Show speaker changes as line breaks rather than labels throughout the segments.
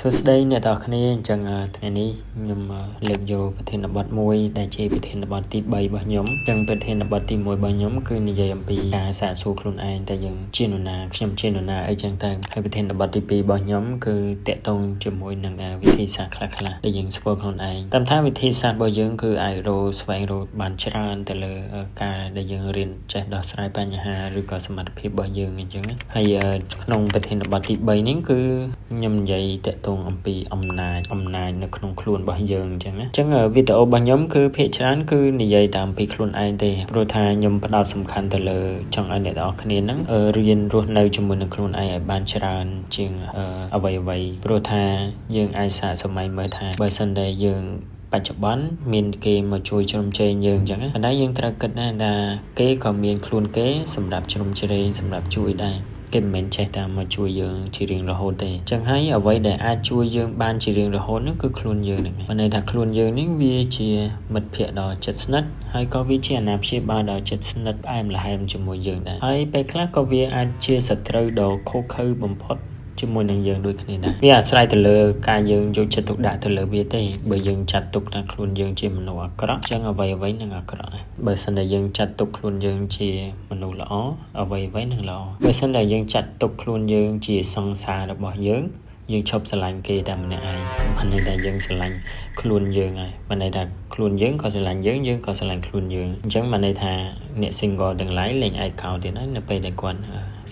សួស្តីអ្នកទាំងអស់គ្នាអញ្ចឹងថ្ងៃនេះខ្ញុំលើកយកប្រធានបទមួយដែលជាប្រធានបទទី3របស់ខ្ញុំអញ្ចឹងប្រធានបទទី1របស់ខ្ញុំគឺនិយាយអំពីការសាកសួរខ្លួនឯងតែយើងជានរណាខ្ញុំជានរណាអីចឹងទៅហើយប្រធានបទទី2របស់ខ្ញុំគឺតកតងជាមួយនឹងវិធីសាស្ត្រខ្លះៗដែលយើងស្គាល់ខ្លួនឯងតាមថាវិធីសាស្ត្ររបស់យើងគឺអាចស្វែងរកបានច្រើនទៅលើការដែលយើងរៀនចេះដោះស្រាយបញ្ហាឬក៏សមត្ថភាពរបស់យើងអញ្ចឹងហើយក្នុងប្រធានបទទី3នេះគឺខ្ញុំនិយាយតកតងអំពីអំណាចនៅក្នុងខ្លួនរបស់យើងអញ្ចឹងវីដេអូរបស់ខ្ញុំគឺភាគច្រើនគឺនិយាយតាមពីខ្លួនឯងទេព្រោះថាខ្ញុំផ្ដោតសំខាន់ទៅលើចង់ឲ្យអ្នកទាំងអស់គ្នាហ្នឹងរៀនរស់នៅជាមួយនឹងខ្លួនឯងឲ្យបានច្រើនជាងអ្វីព្រោះថាយើងអាចសាកសម័យមើលថាបើសិនតែយើងបច្ចុប្បន្នមានគេមកជួយជ្រោមជ្រែងយើងអញ្ចឹងប៉ុន្តែយើងត្រូវគិតណាថាគេក៏មានខ្លួនគេសម្រាប់ជ្រោមជ្រែងសម្រាប់ជួយដែរគេមិនមែនចេះតែមកជួយយើងជារៀងរហូតទេអញ្ចឹងហើយអ្វីដែលអាចជួយយើងបានជារៀងរហូតនោះគឺខ្លួនយើងហ្នឹងប៉ុន្តែថាខ្លួនយើងនេះវាជាមិត្តភក្តិដ៏ជិតស្និទ្ធហើយក៏វាជាអាណាព្យាបាលដ៏ជិតស្និទ្ធផ្អែមល្ហែមជាមួយយើងដែរហើយពេលខ្លះក៏វាអាចជាសត្រូវដ៏ឃោរឃៅបំផុតជាមួយនឹងយើងដូចគ្នាដែរវាអាស្រ័យទៅលើការយើងយកចិត្តទុកដាក់ទៅលើវាទេបើយើងចាត់ទុកថាខ្លួនយើងជាមនុស្សអាក្រក់ចឹងអ្វីនឹងអាក្រក់ដែរបើសិនតែយើងចាត់ទុកខ្លួនយើងជាមនុស្សល្អអ្វីនឹងល្អបើសិនតែយើងចាត់ទុកខ្លួនយើងជាសង្សាររបស់យើងឈប់ស្រឡាញ់គេតែម្នាក់ឯងមិនន័យថាយើងស្រឡាញ់ខ្លួនយើងហើយមិនន័យថាខ្លួនយើងក៏ស្រឡាញ់យើងក៏ស្រឡាញ់ខ្លួនយើងអញ្ចឹងមិនន័យថាអ្នក single ទាំងឡាយលេងឯកោទៀតហើយនៅពេលដែលគាត់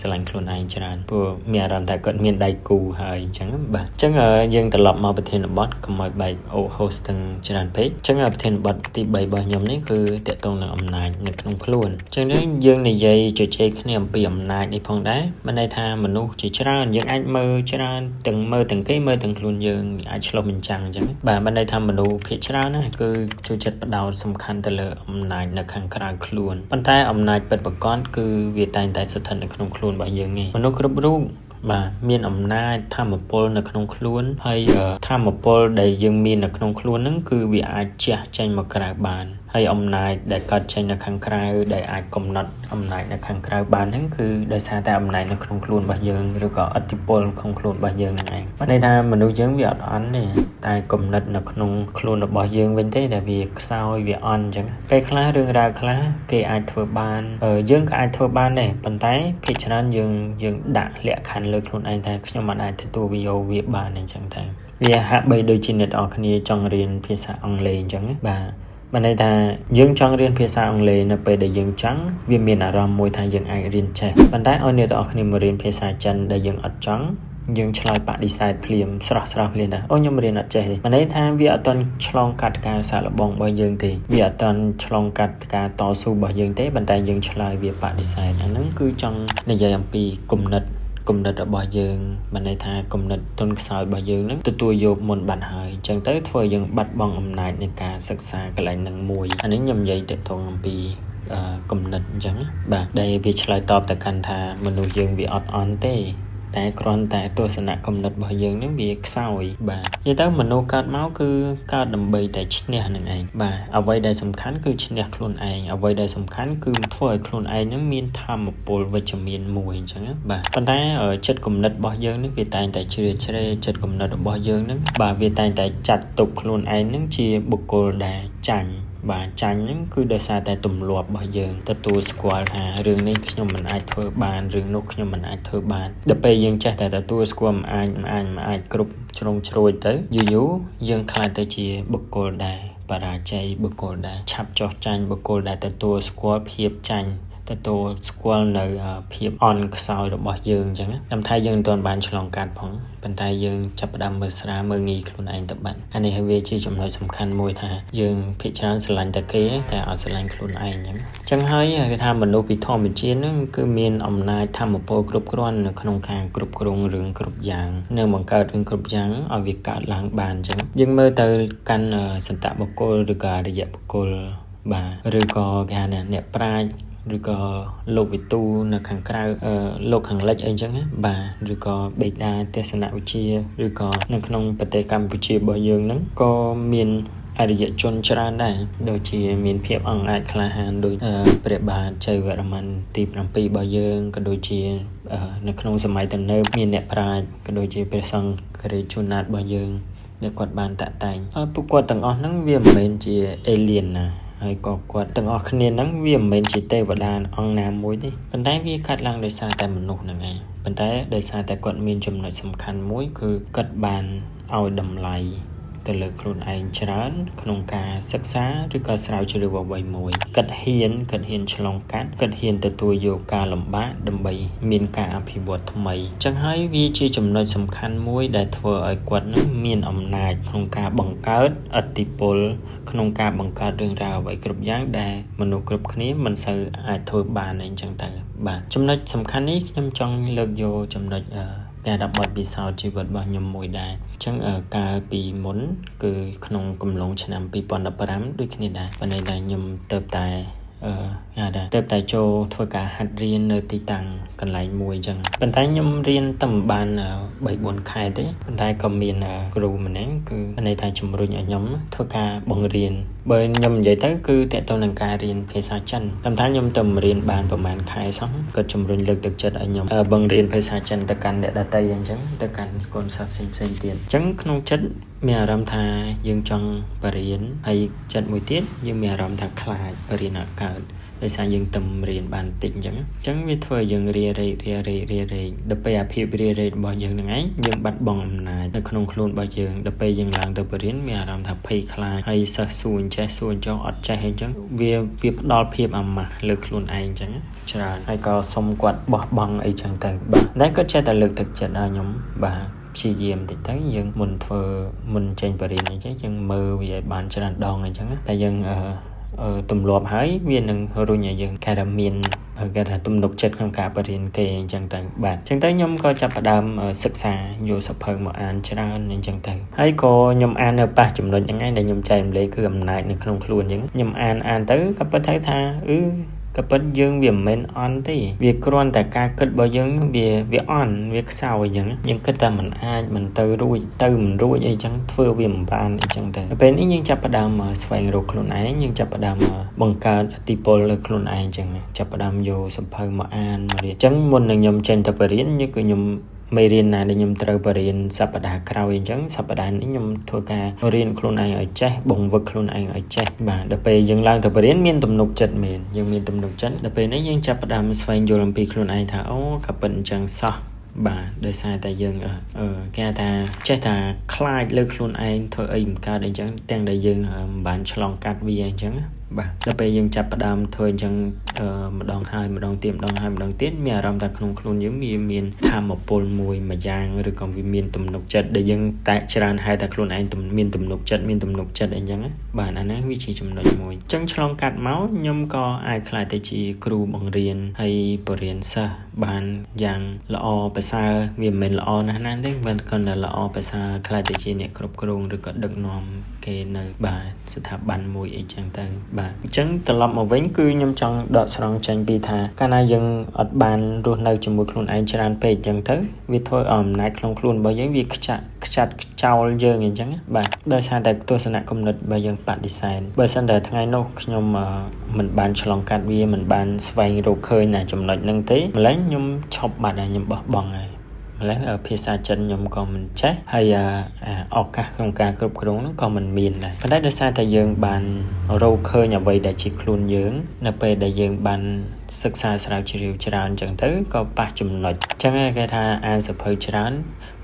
ស្រឡាញ់ខ្លួនឯងច្រើនព្រោះមានអារម្មណ៍ថាគាត់មានដៃគូហើយអញ្ចឹងបាទអញ្ចឹងយើងត្រឡប់មកប្រធានបទកុំឲ្យបែកhost ទាំងច្រើនពេកអញ្ចឹងប្រធានបទទី3របស់ខ្ញុំនេះគឺតកតងនឹងអំណាចនៅក្នុងខ្លួនអញ្ចឹងយើងនិយាយជជែកគ្នាអំពីអំណាចនេះផងដែរមិនន័យថាមនុស្សជាច្រើនយើងអាចមើលច្រើនទាំងមើលទាំងគេមើលទាំងខ្លួនយើងអាចឆ្លុះបញ្ចាំងអញ្ចឹងបាទមិនន័យថាមនុស្សភាគច្រើនណាគឺចូលចិត្តបដោតសំខាន់ទៅលើអំណាចនៅខាងក្រៅខ្លួនប៉ុន្តែអំណាចពិតប្រាកដគឺវាតែងតែស្ថិតនៅក្នុងខ្លួនរបស់យើងឯងមនុស្សគ្រប់រូបបាទមានអំណាចធម៌ពលនៅក្នុងខ្លួនហើយធម៌ពលដែលយើងមាននៅក្នុងខ្លួនហ្នឹងគឺវាអាចជះចេញមកក្រៅបានហើយអំណាចដែលកើតចេញនៅខាងក្រៅដែលអាចកំណត់អំណាចនៅខាងក្រៅបានហ្នឹងគឺដោយសារតែអំណាចនៅក្នុងខ្លួនរបស់យើងឬក៏ឥទ្ធិពលក្នុងខ្លួនរបស់យើងហ្នឹងឯងបានន័យថាមនុស្សយើងវាអត់អន់ទេតែគំនិតនៅក្នុងខ្លួនរបស់យើងវិញទេដែលវាខ្សោយវាអន់អញ្ចឹងពេលខ្លះរឿងរ៉ាវខ្លះគេអាចធ្វើបានយើងក៏អាចធ្វើបានដែរប៉ុន្តែភាគច្រើនយើងដាក់លក្ខខណ្ឌលើខ្លួនឯងថាខ្ញុំមិនអាចទទួលវាបានអញ្ចឹងតែវាហាក់បីដូចជាអ្នកនរគ្នាចង់រៀនភាសាអង់គ្លេសអញ្ចឹងបាទបានន័យថាយើងចង់រៀនភាសាអង់គ្លេសនៅពេលដែលយើងចង់វាមានអារម្មណ៍មួយថាយើងអាចរៀនចេះប៉ុន្តែឲ្យអ្នកនរគ្នាមករៀនភាសាចិនដែលយើងអត់ចង់យើងឆ្លើយបដិសេធភ្លាមស្រស់ភ្លាមដែរខ្ញុំរៀនអត់ចេះទេបានន័យថាវាអត់ទាន់ឆ្លងកាត់ការសាកល្បងរបស់យើងទេវាអត់ទាន់ឆ្លងកាត់ការតស៊ូរបស់យើងទេប៉ុន្តែយើងឆ្លើយវាបដិសេធអាហ្នឹងគឺចង់និយាយអំពីគំនិតរបស់យើងបានន័យថាគំនិតទុនខ្សោយរបស់យើងហ្នឹងទទួលយកមុនបាត់ហើយអញ្ចឹងទៅធ្វើយើងបាត់បង់អំណាចនៃការសិក្សាកន្លែងហ្នឹងមួយអានេះខ្ញុំនិយាយទៅត្រង់អំពីគំនិតអញ្ចឹងបាទដែលវាឆ្លើយតបទៅកាន់ថាមនុស្សយើងវាអត់អន់ទេតែគ្រាន់តែទស្សនៈគំនិតរបស់យើងនឹងវាខ្សោយបាទនិយាយទៅមនុស្សកើតមកគឺកើតដើម្បីតែឈ្នះនឹងឯងបាទអ្វីដែលសំខាន់គឺឈ្នះខ្លួនឯងអ្វីដែលសំខាន់គឺធ្វើឲ្យខ្លួនឯងនឹងមានធម៌ពលវិជ្ជមានមួយអញ្ចឹងបាទប៉ុន្តែចិត្តគំនិតរបស់យើងនឹងវាតែងតែជ្រៀតជ្រែកចិត្តគំនិតរបស់យើងនឹងបាទវាតែងតែចាត់ទុកខ្លួនឯងនឹងជាបុគ្គលដែលចាញ់បាទចាញ់ហ្នឹងគឺដោយសារតែទម្លាប់របស់យើងទទួលស្គាល់ថារឿងនេះខ្ញុំមិនអាចធ្វើបានរឿងនោះខ្ញុំមិនអាចធ្វើបានដល់ពេលយើងចេះតែទទួលស្គាល់មិនអាចគ្រប់ជ្រុងជ្រោយទៅយូរយើងខ្លាចទៅជាបុគ្គលដែលបរាជ័យបុគ្គលដែលឆាប់ចោះចាញ់បុគ្គលដែលទទួលស្គាល់ភាពចាញ់ទទួលស្គាល់នៅភាពអន់ខ្សោយរបស់យើងអញ្ចឹងតាមថាយើងមិនទាន់បានឆ្លងកាត់ផងប៉ុន្តែយើងចាប់ផ្ដើមមើលស្រាលមើលងាយខ្លួនឯងទៅបាត់អានេះវាជាចំណុចសំខាន់មួយថាយើងភាគច្រើនស្រឡាញ់តែគេតែអត់ស្រឡាញ់ខ្លួនឯងអញ្ចឹងហើយគេថាមនុស្សពីធម្មជាតិហ្នឹងគឺមានអំណាចធម៌ពលគ្រប់គ្រាន់នៅក្នុងការគ្រប់គ្រងរឿងគ្រប់យ៉ាងនៅបង្កើតរឿងគ្រប់យ៉ាងឲ្យវាកើតឡើងបានអញ្ចឹងយើងមើលទៅកាន់សន្តបុគ្គលឬក៏អរិយបុគ្គលបាទឬក៏គេហៅអ្នកប្រាជ្ញឬក៏លោកវិទូនៅខាងក្រៅលោកខាងលិចអីចឹងណាបាទឬក៏បេដាទស្សនវិជ្ជាឬក៏នៅក្នុងប្រទេសកម្ពុជារបស់យើងហ្នឹងក៏មានអរិយជនច្រើនដែរដូចជាមានភាពអង្អាចក្លាហានដោយព្រះបាទជ័យវរ្ម័នទី7របស់យើងក៏ដូចជានៅក្នុងសម័យទំនើបមានអ្នកប្រាជ្ញក៏ដូចជាព្រះសង្ឃ រេជូណាតរបស់យើងដែលគាត់បានតាក់តែងពួកគាត់ទាំងអស់ហ្នឹងវាមិនមែនជាអេលៀនណាហើយក៏គាត់ទាំងអស់គ្នាហ្នឹងវាមិនមែនជាទេវតាអង្គណាមួយទេប៉ុន្តែវាកាត់ឡើងដោយសារតែមនុស្សហ្នឹងឯងប៉ុន្តែដោយសារតែគាត់មានចំណុចសំខាន់មួយគឺគាត់បានឲ្យតម្លៃទៅលើខ្លួនឯងច្រើនក្នុងការសិក្សាឬក៏ស្រាវជ្រាវអ្វីមួយគាត់ហ៊ានឆ្លងកាត់គាត់ហ៊ានទទួលយកការលំបាកដើម្បីមានការអភិវឌ្ឍថ្មីអញ្ចឹងហើយវាជាចំណុចសំខាន់មួយដែលធ្វើឲ្យគាត់នឹងមានអំណាចក្នុងការបង្កើតឥទ្ធិពលក្នុងការបង្កើតរឿងរ៉ាវអ្វីគ្រប់យ៉ាងដែលមនុស្សគ្រប់គ្នាមិនសូវអាចធ្វើបានអីចឹងទៅបាទចំណុចសំខាន់នេះខ្ញុំចង់លើកយកចំណុចការដាក់បទពិសោធន៍ជីវិតរបស់ខ្ញុំមួយដែរអញ្ចឹងកាលពីមុនគឺក្នុងកំឡុងឆ្នាំ2015ដូចគ្នាដែរប៉ុន្តែខ្ញុំទៅតែចូលធ្វើការហាត់រៀននៅទីតាំងកន្លែងមួយអញ្ចឹងប៉ុន្តែខ្ញុំរៀនតែមិនបាន 3-4 ខែទេប៉ុន្តែក៏មានគ្រូម្នាក់គឺន័យថាជំរុញឲ្យខ្ញុំធ្វើការបង្រៀនបើខ្ញុំនិយាយទៅគឺតើតើនឹងការរៀនភាសាចិនតែខ្ញុំទៅរៀនបានប្រហែលខែសោះក៏ជំរុញលើកទឹកចិត្តឲ្យខ្ញុំបង្រៀនភាសាចិនទៅកាន់អ្នកដទៃអញ្ចឹងទៅកាន់កូនសិស្សផ្សេងៗទៀតអញ្ចឹងក្នុងចិត្តមានអារម្មណ៍ថាយើងចង់បរៀនហើយចិត្តមួយទៀតយើងមានអារម្មណ៍ថាខ្លាចបរៀនអត់កើតដោយសារយើងទំរៀនបានតិចអញ្ចឹងវាធ្វើឲ្យយើងរារែកដល់ពេលអាភាពរារែករបស់យើងនឹងឯងយើងបាត់បង់អំណាចនៅក្នុងខ្លួនរបស់យើងដល់ពេលយើងឡើងទៅបរៀនមានអារម្មណ៍ថាភ័យខ្លាចហើយសិស្សសួរចេះសួរចោះអត់ចេះអញ្ចឹងវាផ្ដល់ភាពអាម៉ាស់លើខ្លួនឯងអញ្ចឹងច្រើនហើយក៏សុំគាត់បោះបង់អីចឹងទៅបាទតែគាត់ចេះតែលើកទឹកចិត្តឲ្យខ្ញុំបាទព្យាយាមតិចទៅយើងមុនចេញបរិញ្ញាអញ្ចឹងយើងមើលវាឲ្យបានច្រើនដងអញ្ចឹងតែយើងទម្លាប់ហើយវានឹងរុញឲ្យយើងគេថាមានគេថាទំនុកចិត្តក្នុងការបរិញ្ញាគេអញ្ចឹងទៅបាទអញ្ចឹងទៅខ្ញុំក៏ចាប់ផ្ដើមសិក្សាយកសភៅមកអានច្រើនអញ្ចឹងទៅហើយក៏ខ្ញុំអាននៅប៉ះចំណុចហ្នឹងឯងដែលខ្ញុំចែករំលែកគឺអំណាចនៅក្នុងខ្លួនអញ្ចឹងខ្ញុំអានទៅក៏ពិតថាក៏ពិតយើងវាមិនមែនអន់ទេវាគ្រាន់តែការគិតរបស់យើងវាអន់វាខ្សោយអញ្ចឹងយើងគិតតែមិនអាចមិនទៅរួចទៅមិនរួចអីចឹងធ្វើវាមិនបានអីចឹងទៅពេលនេះយើងចាប់ផ្ដើមស្វែងរកខ្លួនឯងយើងចាប់ផ្ដើមបង្កើតឥទ្ធិពលលើខ្លួនឯងអញ្ចឹងចាប់ផ្ដើមយកសភៅមកអានមករៀនអញ្ចឹងមុននឹងខ្ញុំចេញទៅបរិញ្ញាគឺខ្ញុំមេរៀនណាដែលខ្ញុំត្រូវបរៀនសប្តាហ៍ក្រោយអញ្ចឹងសប្តាហ៍នេះខ្ញុំធ្វើការរៀនខ្លួនឯងឲ្យចេះបង្វឹកខ្លួនឯងឲ្យចេះបាទដល់ពេលយើងឡើងទៅបរៀនមានទំនុកចិត្តមែនយើងមានទំនុកចិត្តដល់ពេលនេះយើងចាប់ផ្ដើមស្វែងយល់អំពីខ្លួនឯងថាអូក៏ប៉ុណ្្នឹងអញ្ចឹងសោះបាទដោយសារតែយើងគេថាចេះតែខ្លាចលើខ្លួនឯងធ្វើអីមិនកើតអីចឹងទាំងដែលយើងមិនបានឆ្លងកាត់វាអញ្ចឹងបាទដល់ពេលយើងចាប់ផ្ដើមធ្វើអញ្ចឹងម្ដងហើយម្ដងទៀតម្ដងហើយម្ដងទៀតមានអារម្មណ៍ថាក្នុងខ្លួនយើងមានធម៌ពលមួយយ៉ាងឬក៏វាមានទំនុកចិត្តដែលយើងតែច្រើនហៅថាខ្លួនឯងមានទំនុកចិត្តអីចឹងបាទអាហ្នឹងវាជាចំណុចមួយអញ្ចឹងឆ្លងកាត់មកខ្ញុំក៏អាចខ្លាចទៅជាគ្រូបង្រៀនហើយបរិញ្ញាសិស្សបានយ៉ាងល្អប្រសើរវាមិនមែនល្អណាស់ណាទេមិនគ្រាន់តែល្អប្រសើរខ្លាចទៅជាអ្នកគ្រប់គ្រងឬក៏ដឹកនាំគេនៅបាទស្ថាប័នមួយអីចឹងទៅបាទអញ្ចឹងត្រឡប់មកវិញគឺខ្ញុំចង់ដកស្រង់ចេញពីថាកាលណាយើងអត់បានរស់នៅជាមួយខ្លួនឯងច្រើនពេកអញ្ចឹងទៅវាធ្វើឲ្យអំណាចក្នុងខ្លួនរបស់យើងវាខ្ចាត់ចោលយើងអញ្ចឹងបាទដោយសារតែទស្សនៈគំនិតរបស់យើងបដិសេធបើសិនតែថ្ងៃនោះខ្ញុំមិនបានឆ្លងកាត់វាមិនបានស្វែងរកឃើញណាចំណុចហ្នឹងទេម្ល៉េះខ្ញុំឈប់បាត់ហើយខ្ញុំបោះបង់ហើយម្ល៉េះភាសាចិនខ្ញុំក៏មិនចេះហើយឱកាសក្នុងការគ្រប់គ្រងហ្នឹងក៏មិនមានដែរប៉ុន្តែដោយសារតែយើងបានរកឃើញអ្វីដែលជាខ្លួនយើងនៅពេលដែលយើងបានសិក្សាស្រាវជ្រាវច្រើនអញ្ចឹងទៅក៏ប៉ះចំណុចអញ្ចឹងគេថាអានសភៅច្រើន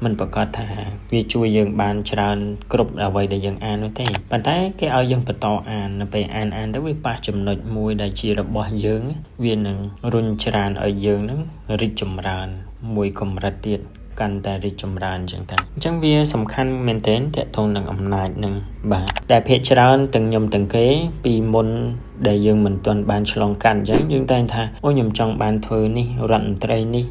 មិនប្រកាសថាវាជួយយើងបានច្រើនគ្រប់អ្វីដែលយើងអាននោះទេប៉ុន្តែគេឲ្យយើងបន្តអាននៅពេលអានទៅវាប៉ះចំណុចមួយដែលជារបស់យើងវានឹងរុញច្រានឲ្យយើងនឹងរីកចម្រើនមួយកម្រិតទៀតកាន់តែរីកចម្រើនអញ្ចឹងទៅអញ្ចឹងវាសំខាន់មែនទែនតកតងនឹងអំណាចនឹងបាទតែភាគច្រើនទាំងខ្ញុំទាំងគេពីមុនដែលយើងមិនទាន់បានឆ្លងកាត់អញ្ចឹងយើងតែងថាអូខ្ញុំចង់បានធ្វើនេះរដ្ឋមន្ត្រីនេះ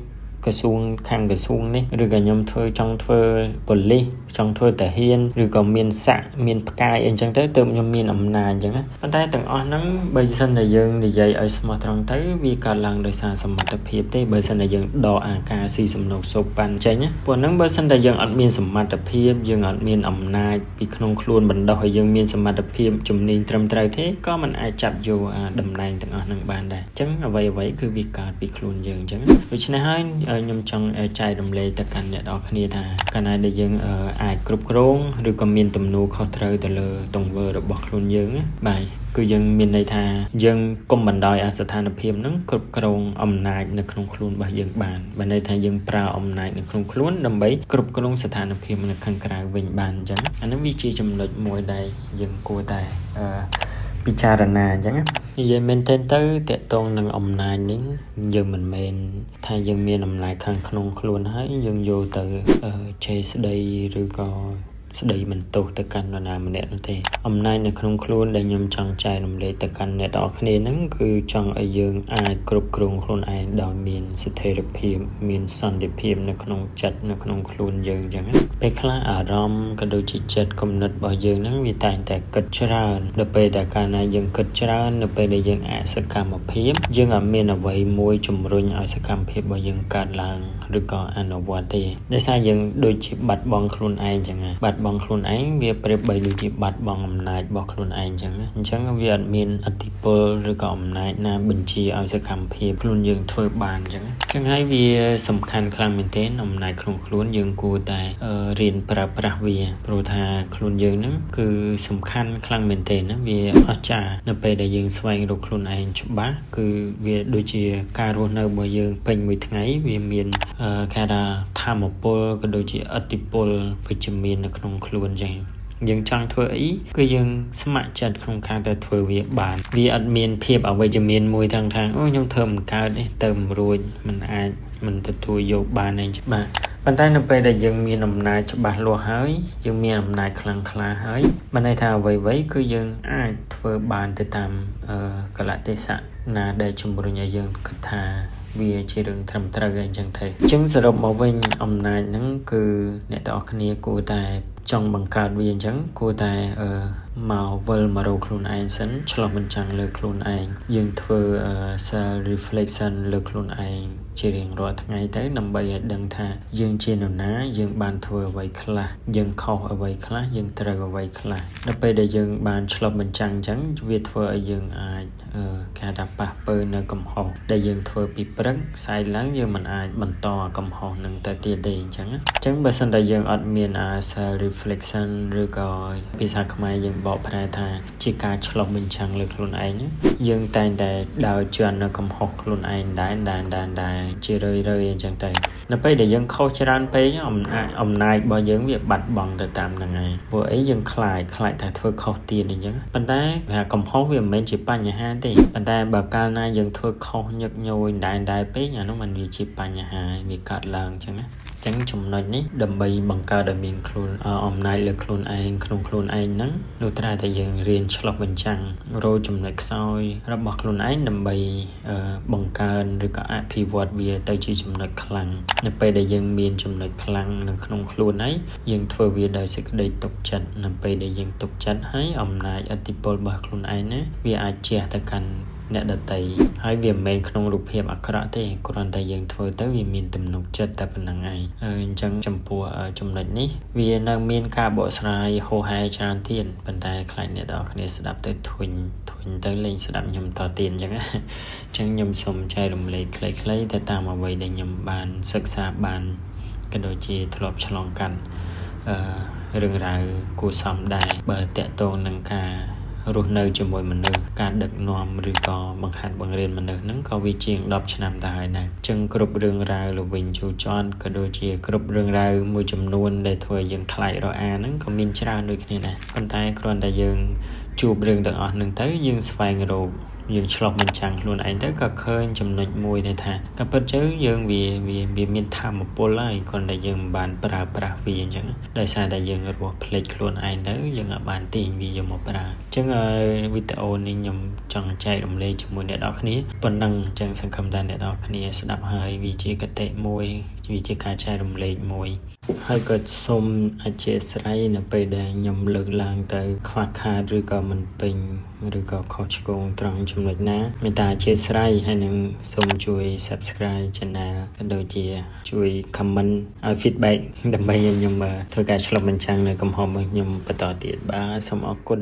ក្រសួងខាងក្រសួងនេះឬក៏ខ្ញុំចង់ធ្វើប៉ូលីសចង់ធ្វើទាហានឬក៏មានស័ក្តិមានផ្កាយអីចឹងទៅខ្ញុំមានអំណាចអញ្ចឹងប៉ុន្តែទាំងអស់ហ្នឹងបើសិនតែយើងនិយាយឲ្យស្មោះត្រង់ទៅវាកើតឡើងដោយសារសមត្ថភាពទេបើសិនតែយើងដកអាការស៊ីសំណុកសូបប៉ាន់ចេញព្រោះហ្នឹងបើសិនតែយើងអត់មានសមត្ថភាពយើងអត់មានអំណាចពីក្នុងខ្លួនបណ្ដោះឲ្យយើងមានសមត្ថភាពជំនាញត្រឹមត្រូវទេក៏មិនអាចចាប់យកតំណែងទាំងអស់ហ្នឹងបានដែរអញ្ចឹងអ្វីគឺវាកើតពីខ្លួនយើងអញ្ចឹងដូច្នេះហើយ ខ្ញុំចង់ចែករំលែកទៅកាន់អ្នកនរគ្នាថាកាលណាដែលយើងអាចគ្រប់គ្រងឬក៏មានទំនួលខុសត្រូវទៅលើទង្វើរបស់ខ្លួនយើងបាទគឺយើងមានន័យថាយើងកុំបណ្ដោយស្ថានភាពហ្នឹងគ្រប់គ្រងអំណាចនៅក្នុងខ្លួនរបស់យើងបានបើន័យថាយើងប្រើអំណាចនៅក្នុងខ្លួនដើម្បីគ្រប់គ្រងស្ថានភាពនៅខាងក្រៅវិញបានអញ្ចឹងអានេះវាជាចំណុចមួយដែលយើងគួរតែពិចារណាអញ្ចឹងនិយាយមែនទែនទៅតកតងនឹងអំណាចនេះយើងមិនមែនថាយើងមានអំណាចខាងក្នុងខ្លួនហើយយើងយកទៅជេរស្ដីឬក៏ស្ដីមិនទោសទៅកាន់នរណាម្នាក់នោះទេអំណាចនៅក្នុងខ្លួនដែលខ្ញុំចង់ចែករំលែកទៅកាន់អ្នកនរគ្នាហ្នឹងគឺចង់ឲ្យយើងអាចគ្រប់គ្រងខ្លួនឯងដោយមានស្ថិរភាពមានសន្តិភាពនៅក្នុងចិត្តនៅក្នុងខ្លួនយើងអញ្ចឹងពេលខ្លះអារម្មណ៍ក៏ដូចជាចិត្តគំនិតរបស់យើងហ្នឹងវាតែងតែគិតច្រើនដល់ពេលដែលកាលណាយើងគិតច្រើននៅពេលដែលយើងអសកម្មភាពយើងអត់មានអ្វីមួយជំរុញឲ្យសកម្មភាពរបស់យើងកើតឡើងឬក៏អនុវត្តទេដោយសារយើងដូចជាបាត់បង់ខ្លួនឯងអញ្ចឹងបាត់បង់ខ្លួនឯងវាប្រៀបបីដូចជាបាត់បង់អំណាចរបស់ខ្លួនឯងអញ្ចឹងវាអត់មានឥទ្ធិពលឬក៏អំណាចណាបញ្ជាឲ្យសកម្មភាពខ្លួនយើងធ្វើបានអញ្ចឹងហើយវាសំខាន់ខ្លាំងមែនទែនអំណាចក្នុងខ្លួនយើងគួរតែរៀនប្រើប្រាស់វាព្រោះថាខ្លួនយើងហ្នឹងគឺសំខាន់ខ្លាំងមែនទែនណាវាអស្ចារ្យនៅពេលដែលយើងស្វែងរកខ្លួនឯងច្បាស់គឺវាដូចជាការរស់នៅរបស់យើងពេញមួយថ្ងៃវាមានគេថាធម៌ពលក៏ដូចជាឥទ្ធិពលវិជ្ជមាននៅក្នុងខ្លួនចឹងយើងចង់ធ្វើអីគឺយើងស្ម័គ្រចិត្តក្នុងការទៅធ្វើវាបានវាអត់មានភាពអវិជ្ជមានមួយថាអូខ្ញុំធ្វើមិនកើតទេទៅមិនរួចមិនអាចមិនទទួលយកបានអីច្បាស់ប៉ុន្តែនៅពេលដែលយើងមានអំណាចច្បាស់លាស់ហើយយើងមានអំណាចខ្លាំងក្លាហើយមិនន័យថាអ្វីៗគឺយើងអាចធ្វើបានទៅតាមកលៈទេសៈណាដែលជំរុញឲ្យយើងគិតថាវាជារឿងត្រឹមត្រូវអញ្ចឹងទេអញ្ចឹងសរុបមកវិញអំណាចហ្នឹងគឺអ្នកទាំងអស់គ្នាគួរតែចង់បង្កើតវាអញ្ចឹងគួរតែមកវិលមករកខ្លួនឯងសិនឆ្លុះបញ្ចាំងលើខ្លួនឯងយើងធ្វើ self reflection លើខ្លួនឯងជារៀងរាល់ថ្ងៃទៅដើម្បីឲ្យដឹងថាយើងជានរណាយើងបានធ្វើអ្វីខ្លះយើងខុសអ្វីខ្លះយើងត្រូវអ្វីខ្លះដល់ពេលដែលយើងបានឆ្លុះបញ្ចាំងអញ្ចឹងវាធ្វើឲ្យយើងអាចគេថាប៉ះពើនៅកំហុសដែលយើងធ្វើពីព្រឹកស្អែកឡើងយើងមិនអាចបន្តកំហុសនឹងទៅទៀតទេអញ្ចឹងបើសិនតែយើងអត់មានself reflection ឬក៏ភាសាខ្មែរយើងបកប្រែថាជាការឆ្លុះបញ្ចាំងលើខ្លួនឯងយើងតែងតែដើរជន់នៅកំហុសខ្លួនឯងដែរជារឿយអញ្ចឹងទៅនៅពេលដែលយើងខុសច្រើនពេកអំណាចរបស់យើងវាបាត់បង់ទៅតាមហ្នឹងហើយព្រោះអីយើងខ្លាចតែធ្វើខុសទៀតអញ្ចឹងប៉ុន្តែកំហុសវាមិនមែនជាបញ្ហាទេប៉ុន្តែបើកាលណាយើងធ្វើខុសញឹកញយដែរពេកអានោះมันវាជាបញ្ហាវាកើតឡើងអញ្ចឹងចំណុចនេះដើម្បីបង្កើតឲ្យមានខ្លួនអំណាចលើខ្លួនឯងក្នុងខ្លួនឯងហ្នឹងនោះត្រូវតែយើងរៀនឆ្លុះបញ្ចាំងរកចំណុចខ្សោយរបស់ខ្លួនឯងដើម្បីបង្កើនឬក៏អភិវឌ្ឍវាទៅជាចំណុចខ្លាំងនៅពេលដែលយើងមានចំណុចខ្លាំងនៅក្នុងខ្លួនហើយយើងធ្វើវាដោយសេចក្តីទុកចិត្តនៅពេលដែលយើងទុកចិត្តហើយអំណាចឥទ្ធិពលរបស់ខ្លួនឯងណាវាអាចជះទៅកាន់អ្នកដទៃហើយវាមិនមែនក្នុងរូបភាពអាក្រក់ទេគ្រាន់តែយើងធ្វើទៅវាមានទំនុកចិត្តតែប៉ុណ្្នឹងឯងអញ្ចឹងចំពោះចំណុចនេះវានៅមានការបកស្រាយហោហែច្រើនទៀតប៉ុន្តែខ្លាចអ្នកទាំងអស់គ្នាស្ដាប់ទៅធុញទៅលេងស្ដាប់ខ្ញុំតទៀតអញ្ចឹងខ្ញុំសូមចែករំលែកខ្លីៗទៅតាមអ្វីដែលខ្ញុំបានសិក្សាបានក៏ដូចជាធ្លាប់ឆ្លងកាត់រឿងរ៉ាវគួរសមដែរបើតកតងនឹងការរស់នៅជាមួយមនុស្សការដឹកនាំឬក៏បង្ហាត់បង្រៀនមនុស្សហ្នឹងក៏វាជាង10ឆ្នាំទៅហើយដែរអញ្ចឹងគ្រប់រឿងរ៉ាវល្វីងជូរចត់ក៏ដូចជាគ្រប់រឿងរ៉ាវមួយចំនួនដែលធ្វើយើងខ្លាចរអាហ្នឹងក៏មានច្រើនដូចគ្នាដែរប៉ុន្តែគ្រាន់តែយើងជួបរឿងទាំងអស់ហ្នឹងទៅយើងស្វែងរកយើងឆ្លុះបញ្ចាំងខ្លួនឯងទៅក៏ឃើញចំណុចមួយដែរថាតែពិតទៅយើងវាមានធម៌ពលហើយគ្រាន់តែយើងមិនបានប្រើប្រាស់វាអញ្ចឹងដោយសារតែយើងរស់ភ្លេចខ្លួនឯងទៅយើងអាចបានទាញវាយកមកប្រើអញ្ចឹងវីដេអូនេះខ្ញុំចង់ចែករំលែកជាមួយអ្នកនរគ្នាប៉ុណ្ណឹងអញ្ចឹងសង្ឃឹមថាអ្នកនរគ្នាស្ដាប់ហើយវាជាគតិមួយវាជាការចែករំលែកមួយហើយក៏សូមអធិស្ឋាននៅពេលដែលខ្ញុំលើកឡើងទៅខ្វះខាតឬក៏មិនពេញឬក៏ខុសឆ្គងត្រង់ចំណុចណាមេត្តាអធិស្ឋានហើយនឹងសូមជួយ Subscribe Channel ក៏ដូចជាជួយ Comment ឲ្យ Feedback ដើម្បីឲ្យខ្ញុំធ្វើការឆ្លុះបញ្ចាំងនៅកំហុសរបស់ខ្ញុំបន្តទៀតបាទសូមអរគុណ